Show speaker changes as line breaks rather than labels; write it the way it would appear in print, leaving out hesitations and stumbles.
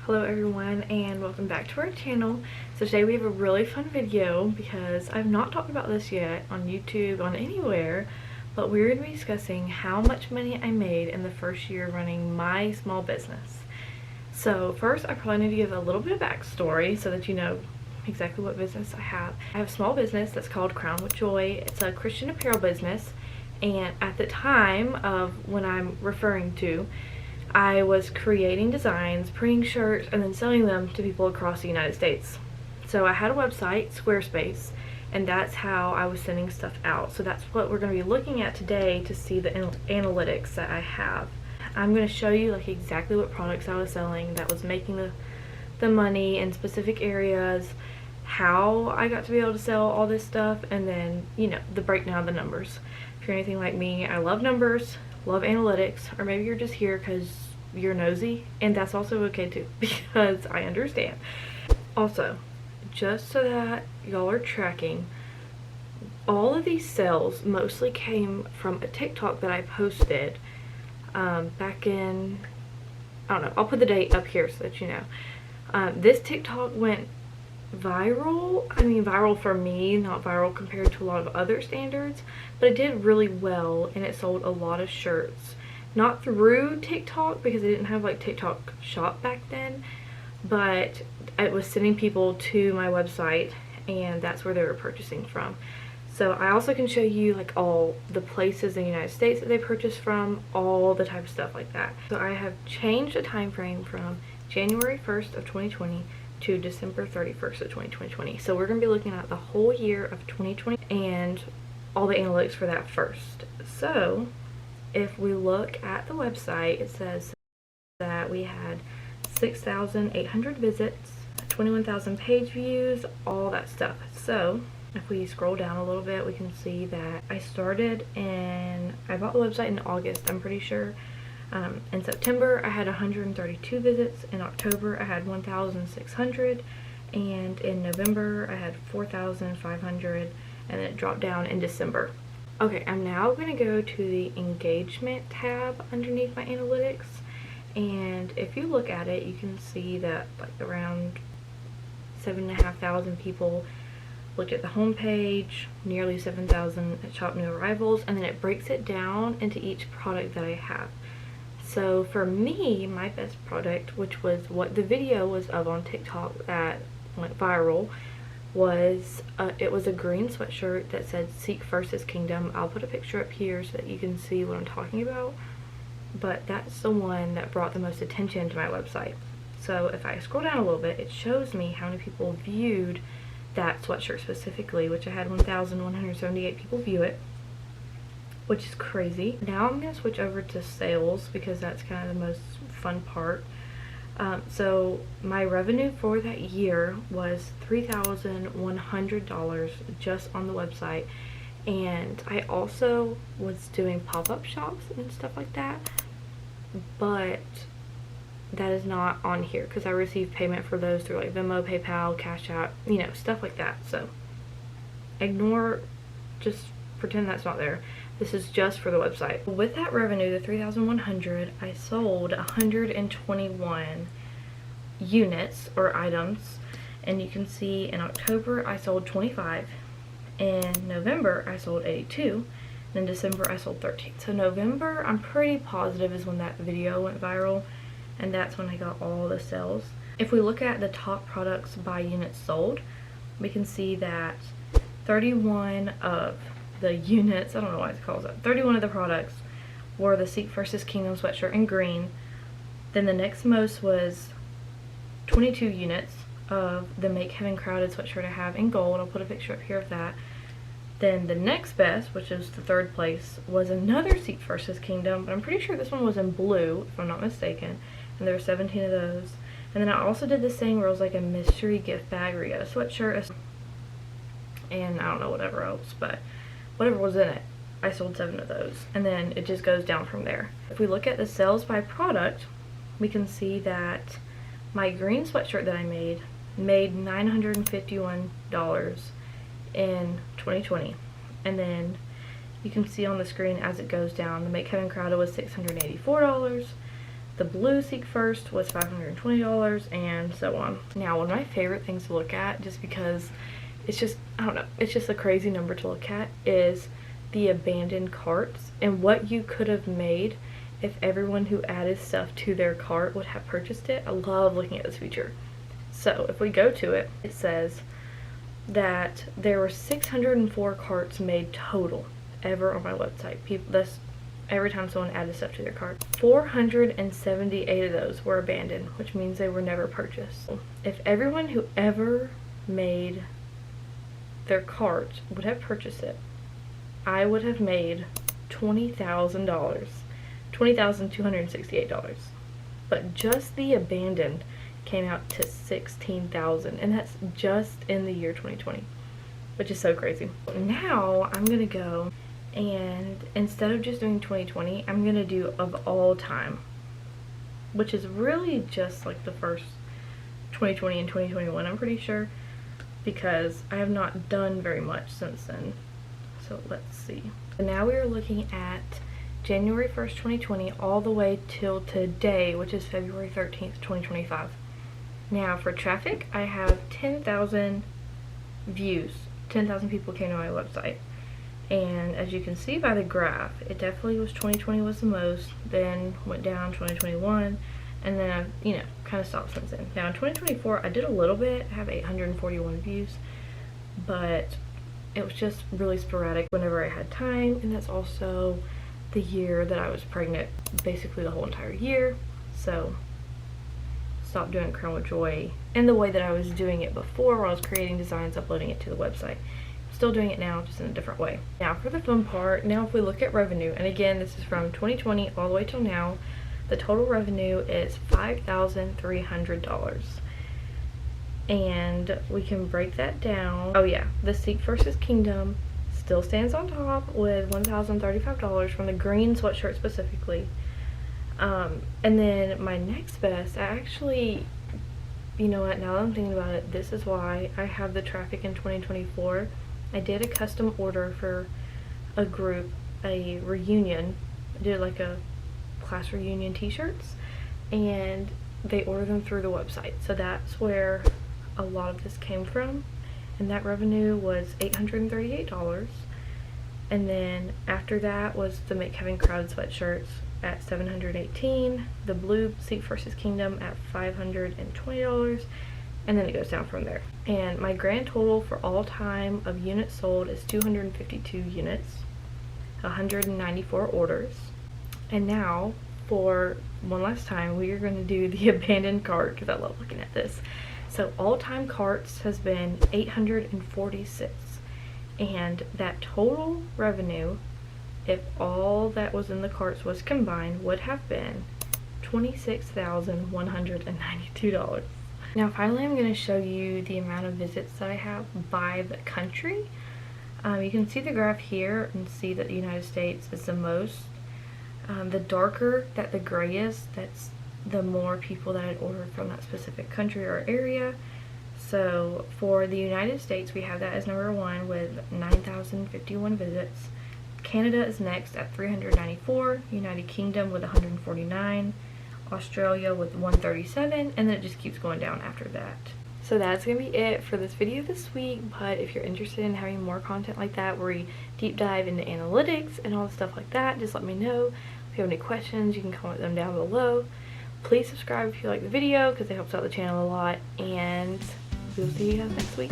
Hello everyone and welcome back to our channel. So today we have a really fun video because I've not talked about this yet on YouTube, on anywhere, but we're going to be discussing how much money I made in the first year running my small business. So first I probably need to give a little bit of backstory so that you know exactly what business I have. I have a small business that's called Crown with Joy. It's a Christian apparel business, and at the time of when I'm referring to, I was creating designs, printing shirts, and then selling them to people across the United States. So I had a website, Squarespace, and that's how I was sending stuff out. So that's what we're going to be looking at today to see the analytics that I have. I'm going to show you like exactly what products I was selling that was making the money in specific areas, how I got to be able to sell all this stuff, and then, you know, the breakdown of the numbers. If you're anything like me, I love numbers, love analytics, or maybe you're just here because you're nosy, and that's also okay too, because I understand. Also, just so that y'all are tracking, all of these sales mostly came from a TikTok that I posted back in, I don't know, I'll put the date up here so that you know. This TikTok went viral. I mean, viral for me, not viral compared to a lot of other standards, but it did really well and it sold a lot of shirts. Not through TikTok because I didn't have like TikTok shop back then, but it was sending people to my website and that's where they were purchasing from. So I also can show you like all the places in the United States that they purchased from, all the type of stuff like that. So I have changed the time frame from January 1st of 2020 to December 31st of 2020. So we're going to be looking at the whole year of 2020 and all the analytics for that first. So if we look at the website, it says that we had 6,800 visits, 21,000 page views, all that stuff. So if we scroll down a little bit, we can see that I bought the website in August, I'm pretty sure. In September I had 132 visits, in October I had 1,600, and in November I had 4,500, and then it dropped down in December. Okay, I'm now going to go to the engagement tab underneath my analytics, and if you look at it you can see that like around 7,500 people looked at the home page, nearly 7,000 at shop new arrivals, and then it breaks it down into each product that I have. So for me, my best product, which was what the video was of on TikTok that went viral, was it was a green sweatshirt that said "Seek First His Kingdom." I'll put a picture up here so that you can see what I'm talking about, but that's the one that brought the most attention to my website. So if I scroll down a little bit, it shows me how many people viewed that sweatshirt specifically, which I had 1,178 people view it, which is crazy. Now I'm going to switch over to sales because that's kind of the most fun part. So my revenue for that year was $3,100 just on the website, and I also was doing pop-up shops and stuff like that, but that is not on here because I received payment for those through like Venmo, PayPal, Cash App, you know, stuff like that. So ignore, just pretend that's not there. This is just for the website. With that revenue, the 3,100, I sold 121 units or items, and you can see in October I sold 25, in November I sold 82, and in December I sold 13. So November, I'm pretty positive, is when that video went viral, and that's when I got all the sales. If we look at the top products by units sold, we can see that 31 of the units, I don't know why it calls that, 31 of the products were the Seek First His Kingdom sweatshirt in green. Then the next most was 22 units of the Make Heaven Crowded sweatshirt I have in gold. I'll put a picture up here of that. Then the next best, which is the third place, was another Seek First His Kingdom, but I'm pretty sure this one was in blue, if I'm not mistaken, and there were 17 of those. And then I also did this thing where it was like a mystery gift bag where you got a sweatshirt and I don't know whatever else, but whatever was in it, I sold 7 of those, and then it just goes down from there. If we look at the sales by product, we can see that my green sweatshirt that I made $951 in 2020, and then you can see on the screen as it goes down, the Make Heaven Crowded was $684, The blue Seek First was $520, and so on. Now, one of my favorite things to look at, just because it's just, I don't know, it's just a crazy number to look at, is the abandoned carts and what you could have made if everyone who added stuff to their cart would have purchased it. I love looking at this feature. So if we go to it, it says that there were 604 carts made total ever on my website. That's every time someone added stuff to their cart. 478 of those were abandoned, which means they were never purchased. If everyone who ever made their cart would have purchased it, I would have made $20,000, $20,268. But just the abandoned came out to $16,000, and that's just in the year 2020, which is so crazy. Now I'm gonna go, and instead of just doing 2020, I'm gonna do of all time, which is really just like the first 2020 and 2021, I'm pretty sure, because I have not done very much since then. So let's see. So now we are looking at January 1st, 2020 all the way till today, which is February 13th, 2025. Now for traffic, I have 10,000 views. 10,000 people came to my website. And as you can see by the graph, it definitely was 2020 was the most, then went down 2021, and then I've, you know, kind of stopped since then. Now in 2024, I did a little bit. I have 841 views, but it was just really sporadic whenever I had time, and that's also the year that I was pregnant, basically the whole entire year. So stopped doing Crown with Joy in the way that I was doing it before, where I was creating designs, uploading it to the website. Still doing it now, just in a different way. Now for the fun part, now if we look at revenue, and again this is from 2020 all the way till now, the total revenue is $5,300. And we can break that down. Oh yeah, the Seek versus Kingdom still stands on top with $1,035 from the green sweatshirt specifically. And then my next best, I actually, you know what, now that I'm thinking about it, this is why I have the traffic in 2024. I did a custom order for a group, a reunion. I did like a class reunion t-shirts, and they order them through the website. So that's where a lot of this came from, and that revenue was $838. And then after that was the Make Heaven Crowd sweatshirts at $718, the blue Seek versus Kingdom at $520, and then it goes down from there. And my grand total for all time of units sold is 252 units, 194 orders. And now for one last time, we are going to do the abandoned cart, because I love looking at this. So all-time carts has been 846, and that total revenue, if all that was in the carts was combined, would have been $26,192. Now finally, I'm going to show you the amount of visits that I have by the country. You can see the graph here and see that the United States is the most. The darker that the gray is, that's the more people that had ordered from that specific country or area. So for the United States, we have that as number 1 with 9,051 visits. Canada is next at 394, United Kingdom with 149, Australia with 137, and then it just keeps going down after that. So that's gonna be it for this video this week, but if you're interested in having more content like that where we deep dive into analytics and all the stuff like that, just let me know. If you have any questions, you can comment them down below. Please subscribe if you like the video, because it helps out the channel a lot, and we'll see you guys next week.